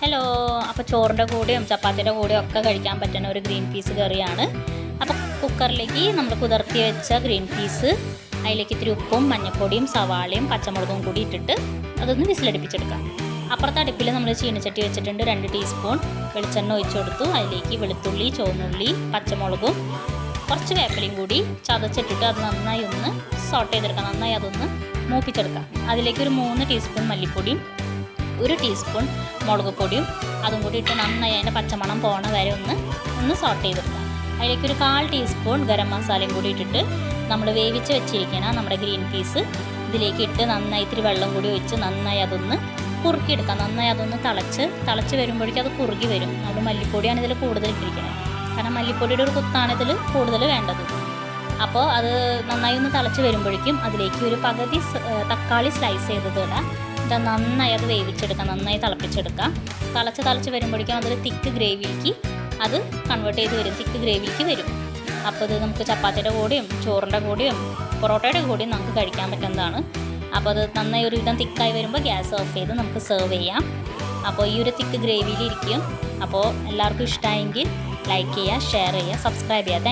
Hello, അപ്പോൾ ചോറിൻ്റെ കൂടെയും ചപ്പാത്തിയുടെ കൂടെയും ഒക്കെ കഴിക്കാൻ പറ്റുന്ന ഒരു ഗ്രീൻ പീസ് കറിയാണ്. അപ്പോൾ കുക്കറിലേക്ക് നമ്മൾ കുതിർത്തി വെച്ച ഗ്രീൻ പീസ്, അതിലേക്ക് ഇത്തിരി ഉപ്പും മഞ്ഞൾപ്പൊടിയും സവാളയും പച്ചമുളകും കൂടി ഇട്ടിട്ട് അതൊന്ന് വിസിലടിപ്പിച്ചെടുക്കാം. അപ്പുറത്തെ അടുപ്പിൽ നമ്മൾ ചീനച്ചട്ടി വെച്ചിട്ടുണ്ട്. 2 ടീസ്പൂൺ വെളിച്ചെണ്ണ ഒഴിച്ചു കൊടുത്തു. അതിലേക്ക് വെളുത്തുള്ളി, ചുവന്നുള്ളി, പച്ചമുളകും കുറച്ച് വേപ്പിലയും കൂടി ചതച്ചിട്ടിട്ട് അത് നന്നായി ഒന്ന് സോട്ട് ചെയ്തെടുക്കാം. നന്നായി അതൊന്ന് മൂപ്പിച്ചെടുക്കാം. അതിലേക്ക് ഒരു 3 ടീസ്പൂൺ മല്ലിപ്പൊടിയും 1 ടീസ്പൂൺ മുളക് പൊടിയും അതും കൂടി ഇട്ട് നന്നായി അതിൻ്റെ പച്ചമണം പോണ വരെ ഒന്ന് സോട്ട് ചെയ്തെടുക്കാം. അതിലേക്ക് ഒരു 1/4 ടീസ്പൂൺ ഗരം മസാലയും കൂടി ഇട്ടിട്ട് നമ്മൾ വേവിച്ച് വെച്ചിരിക്കണം നമ്മുടെ ഗ്രീൻ പീസ് ഇതിലേക്ക് ഇട്ട് നന്നായി ഇത്തിരി വെള്ളം കൂടി ഒഴിച്ച് നന്നായി അതൊന്ന് കുറുക്കിയെടുക്കാം. നന്നായി അതൊന്ന് തിളച്ച് വരുമ്പോഴേക്കും അത് കുറുകി വരും. നമ്മൾ മല്ലിപ്പൊടിയാണ് ഇതിൽ കൂടുതൽ ഇട്ടിരിക്കുന്നത്, കാരണം മല്ലിപ്പൊടിയുടെ ഒരു കുത്താണ് ഇതിൽ കൂടുതൽ വേണ്ടത്. അപ്പോൾ അത് നന്നായി ഒന്ന് തിളച്ച് വരുമ്പോഴേക്കും അതിലേക്ക് ഒരു പകുതി തക്കാളി സ്ലൈസ് ചെയ്തത് ഇടാം. ഇത് നന്നായി അത് വേവിച്ചെടുക്കാം, നന്നായി തിളപ്പിച്ചെടുക്കാം. തിളച്ച് വരുമ്പോഴേക്കും അതിൽ തിക്ക് ഗ്രേവിക്ക് അത് കൺവേർട്ട് ചെയ്ത് വരും, തിക്ക് ഗ്രേവിക്ക് വരും. അപ്പോൾ ഇത് നമുക്ക് ചപ്പാത്തിയുടെ കൂടെയും ചോറിൻ്റെ കൂടെയും പൊറോട്ടയുടെ കൂടെയും നമുക്ക് കഴിക്കാൻ പറ്റുന്നതാണ്. അപ്പോൾ അത് നന്നായി ഒരു വിധം തിക്കായി വരുമ്പോൾ ഗ്യാസ് ഓഫ് ചെയ്ത് നമുക്ക് സെർവ് ചെയ്യാം. അപ്പോൾ ഈ ഒരു തിക്ക് ഗ്രേവിയിലിരിക്കും. അപ്പോൾ എല്ലാവർക്കും ഇഷ്ടമായെങ്കിൽ ലൈക്ക് ചെയ്യുക, ഷെയർ ചെയ്യുക, സബ്സ്ക്രൈബ് ചെയ്യുക.